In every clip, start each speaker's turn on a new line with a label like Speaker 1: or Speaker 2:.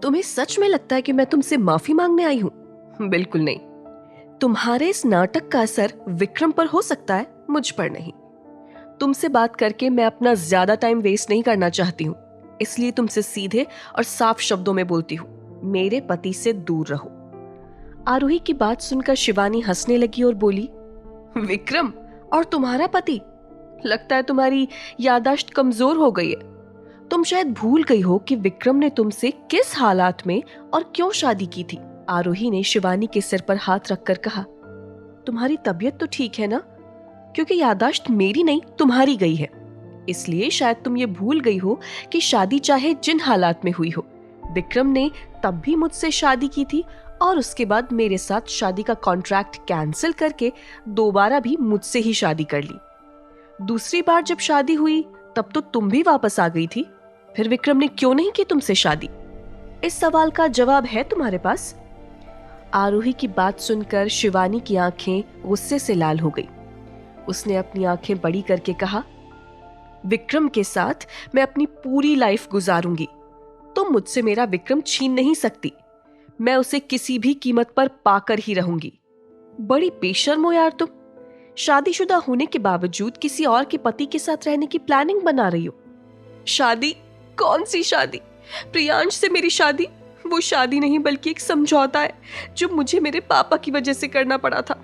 Speaker 1: तुम्हें सच में लगता है कि मैं तुमसे माफी मांगने आई हूँ? बिल्कुल नहीं। तुम्हारे इस नाटक का असर विक्रम पर हो सकता है, मुझ पर नहीं। तुमसे बात करके मैं अपना ज्यादा टाइम वेस्ट नहीं करना चाहती हूँ, इसलिए तुमसे सीधे और साफ शब्दों में बोलती हूँ, मेरे पति से दूर रहो। आरोही की बात सुनकर शिवानी हंसने लगी और बोली, विक्रम और तुम्हारा पति? लगता है तुम्हारी याददाश्त कमजोर हो गई है। तुम शायद भूल गई हो कि विक्रम ने तुमसे किस हालात में और क्यों शादी की थी। आरोही ने शिवानी के सिर पर हाथ रखकर कहा, तुम्हारी तबीयत तो ठीक है ना? क्योंकि याददाश्त मेरी नहीं तुम्हारी गई है, इसलिए शायद तुम ये भूल गई हो कि शादी चाहे जिन हालात में हुई हो, विक्रम ने तब भी मुझसे शादी की थी और उसके बाद मेरे साथ शादी का कॉन्ट्रैक्ट कैंसिल करके दोबारा भी मुझसे ही शादी कर ली। दूसरी बार जब शादी हुई तब तो तुम भी वापस आ गई थी, फिर विक्रम ने क्यों नहीं की तुमसे शादी? इस सवाल का जवाब है तुम्हारे पास? आरोही की बात सुनकर शिवानी की आंखें गुस्से से लाल हो गई। उसने अपनी आंखें बड़ी करके कहा, विक्रम के साथ मैं अपनी पूरी लाइफ गुजारूंगी। तुम मुझसे मेरा विक्रम छीन नहीं सकती। मैं उसे किसी भी कीमत पर पाकर ही रहूंगी। बड़ी बेशर्म हो यार तुम। शादीशुदा होने के बावजूद किसी और के पति के साथ रहने की प्लानिंग बना रही हो। शादी? कौन सी शादी? प्रियांश से मेरी शादी? वो शादी नहीं बल्कि एक समझौता है जो मुझे मेरे पापा की वजह से करना पड़ा था।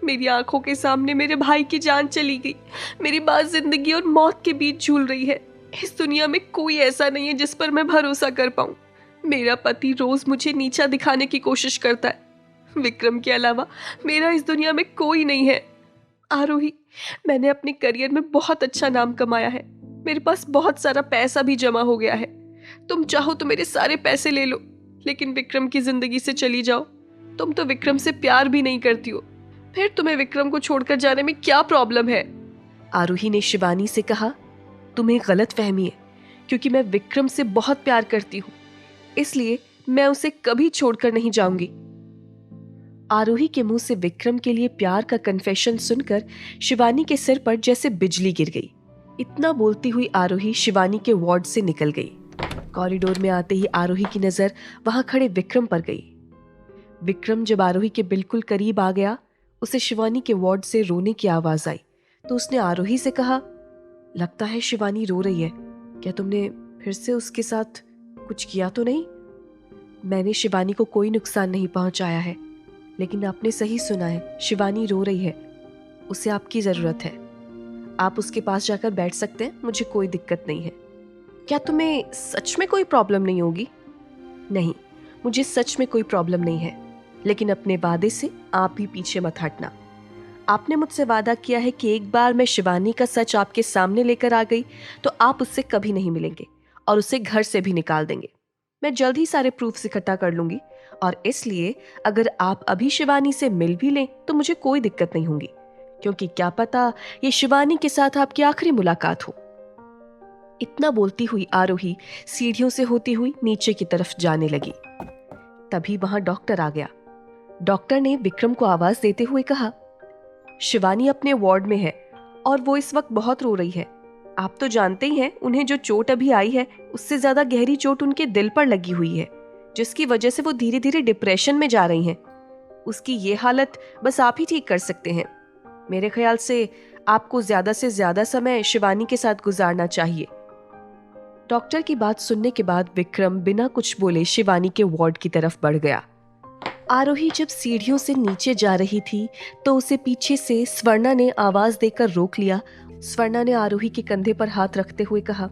Speaker 1: मेरी आंखों के सामने मेरे भाई की जान चली गई। मेरी बात जिंदगी और मौत के बीच झूल रही है। इस दुनिया में कोई ऐसा नहीं है जिस पर मैं भरोसा कर पाऊं। मेरा पति रोज मुझे नीचा दिखाने की कोशिश करता है। विक्रम के अलावा मेरा इस दुनिया में कोई नहीं है। आरोही, मैंने अपने करियर में बहुत अच्छा नाम कमाया है। मेरे पास बहुत सारा पैसा भी जमा हो गया है। तुम चाहो तो मेरे सारे पैसे ले लो, लेकिन विक्रम की जिंदगी से चली जाओ। तुम तो विक्रम से प्यार भी नहीं करती हो, फिर तुम्हें विक्रम को छोड़कर जाने में क्या प्रॉब्लम है? आरोही ने शिवानी से कहा, तुम्हें गलत फहमी है, क्योंकि मैं विक्रम से बहुत प्यार करती हूँ, इसलिए मैं उसे कभी छोड़कर नहीं जाऊंगी। आरोही के मुंह से विक्रम के लिए प्यार का कन्फेशन सुनकर शिवानी के सिर पर जैसे बिजली गिर गई। इतना बोलती हुई आरोही शिवानी के वार्ड से निकल गई। कॉरिडोर में आते ही आरोही की नजर वहां खड़े विक्रम पर गई। विक्रम जब आरोही के बिल्कुल करीब आ गया, उसे शिवानी के वार्ड से रोने की आवाज आई तो उसने आरोही से कहा, लगता है शिवानी रो रही है। क्या तुमने फिर से उसके साथ कुछ किया तो नहीं? मैंने शिवानी को कोई नुकसान नहीं पहुंचाया है, लेकिन आपने सही सुना है, शिवानी रो रही है। उसे आपकी जरूरत है। आप उसके पास जाकर बैठ सकते हैं, मुझे कोई दिक्कत नहीं है। क्या तुम्हें सच में कोई प्रॉब्लम नहीं होगी? नहीं, मुझे सच में कोई प्रॉब्लम नहीं है, लेकिन अपने वादे से आप ही पीछे मत हटना। आपने मुझसे वादा किया है कि एक बार मैं शिवानी का सच आपके सामने लेकर आ गई तो आप उससे कभी नहीं मिलेंगे और उसे घर से भी निकाल देंगे। मैं जल्द ही सारे प्रूफ्स इकट्ठा कर लूंगी और इसलिए अगर आप अभी शिवानी से मिल भी लें तो मुझे कोई दिक्कत नहीं होगी, क्योंकि क्या पता ये शिवानी के साथ आपकी आखिरी मुलाकात हो। इतना बोलती हुई आरोही सीढ़ियों से होती हुई नीचे की तरफ जाने लगी। तभी वहां डॉक्टर आ गया। डॉक्टर ने विक्रम को आवाज देते हुए कहा, शिवानी अपने वार्ड में है और वो इस वक्त बहुत रो रही है। आप तो जानते ही हैं, उन्हें जो चोट अभी आई है उससे ज्यादा गहरी चोट उनके दिल पर लगी हुई है, जिसकी वजह से वो धीरे धीरे डिप्रेशन में जा रही हैं। उसकी ये हालत बस आप ही ठीक कर सकते हैं। मेरे ख्याल से आपको ज्यादा से ज्यादा समय शिवानी के साथ गुजारना चाहिए। डॉक्टर की बात सुनने के बाद विक्रम बिना कुछ बोले शिवानी के वार्ड की तरफ बढ़ गया। आरोही जब सीढ़ियों से नीचे जा रही थी तो उसे पीछे से स्वर्णा ने आवाज देकर रोक लिया। स्वर्णा ने आरोही के कंधे पर हाथ रखते हुए कहा,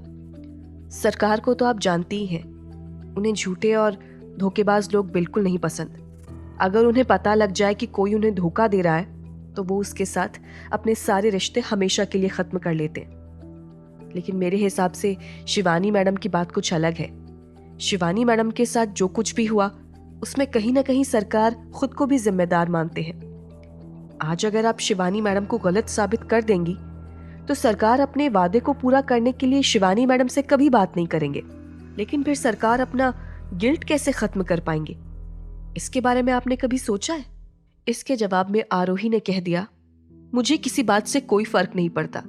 Speaker 1: सरकार को तो आप जानती ही हैं, उन्हें झूठे और धोखेबाज लोग बिल्कुल नहीं पसंद। अगर उन्हें पता लग जाए कि कोई उन्हें धोखा दे रहा है तो वो उसके साथ अपने सारे रिश्ते हमेशा के लिए खत्म कर लेते हैं। लेकिन मेरे हिसाब से शिवानी मैडम की बात कुछ अलग है। शिवानी मैडम के साथ जो कुछ भी हुआ उसमें कहीं ना कहीं सरकार खुद को भी जिम्मेदार मानते हैं। आज अगर आप शिवानी मैडम को गलत साबित कर देंगी तो सरकार अपने वादे को पूरा करने के लिए शिवानी मैडम से कभी बात नहीं करेंगे। लेकिन फिर सरकार अपना गिल्ट कैसे खत्म कर पाएंगे? इसके बारे में आपने कभी सोचा है? इसके जवाब में आरोही ने कह दिया, मुझे किसी बात से कोई फर्क नहीं पड़ता।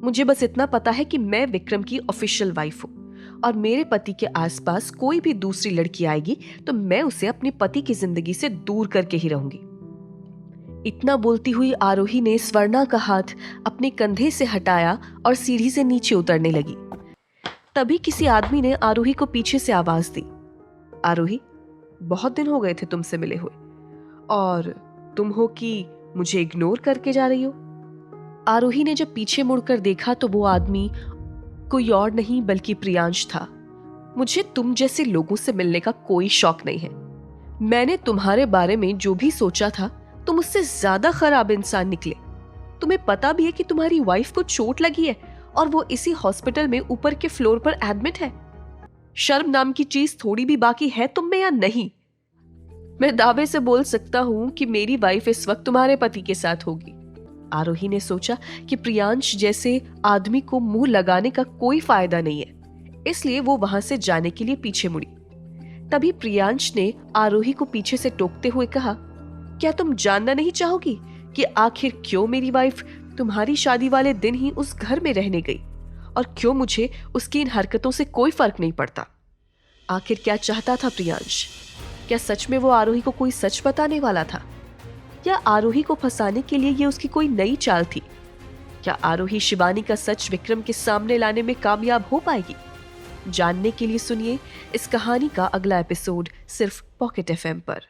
Speaker 1: मुझे बस इतना पता है कि मैं विक्रम की ऑफिशियल वाइफ हूँ और मेरे पति के आसपास कोई भी दूसरी लड़की आएगी तो मैं उसे अपने पति की जिंदगी से दूर करके ही रहूंगी। इतना बोलती हुई आरोही ने स्वर्णा का हाथ अपने कंधे से हटाया और सीढ़ी से नीचे उतरने लगी। तभी किसी आदमी ने आरोही को पीछे से आवाज दी, आरोही, बहुत दिन हो गए थे तुमसे मिले हुए, और तुम हो कि मुझे इग्नोर करके जा रही हो। आरोही ने जब पीछे मुड़कर देखा तो वो आदमी कोई और नहीं बल्कि प्रियांश था। मुझे तुम जैसे लोगों से मिलने का कोई शौक नहीं है। मैंने तुम्हारे बारे में जो भी सोचा था तुम उससे ज्यादा खराब इंसान निकले। तुम्हें पता भी है कि तुम्हारी वाइफ को चोट लगी है और वो इसी हॉस्पिटल में ऊपर के फ्लोर पर एडमिट है। शर्म नाम की चीज थोड़ी भी बाकी है तुम में या नहीं? मैं दावे से बोल सकता हूं कि मेरी वाइफ इस वक्त तुम्हारे पति के साथ होगी। आरोही ने सोचा कि प्रियांश जैसे आदमी को मुंह लगाने का कोई फायदा नहीं है, इसलिए वो वहां से जाने के लिए पीछे मुड़ी। तभी प्रियांश ने आरोही को पीछे से टोकते हुए कहा, क्या तुम जानना नहीं चाहोगी कि आखिर क्यों मेरी वाइफ तुम्हारी शादी वाले दिन ही उस घर में रहने गई और क्यों मुझे उसकी इन हरकतों से कोई फर्क नहीं पड़ता? आखिर क्या चाहता था प्रियांश? क्या सच में वो आरोही को कोई सच बताने वाला था, या आरोही को फंसाने के लिए ये उसकी कोई नई चाल थी? क्या आरोही शिवानी का सच विक्रम के सामने लाने में कामयाब हो पाएगी? जानने के लिए सुनिए इस कहानी का अगला एपिसोड सिर्फ पॉकेट एफएम पर।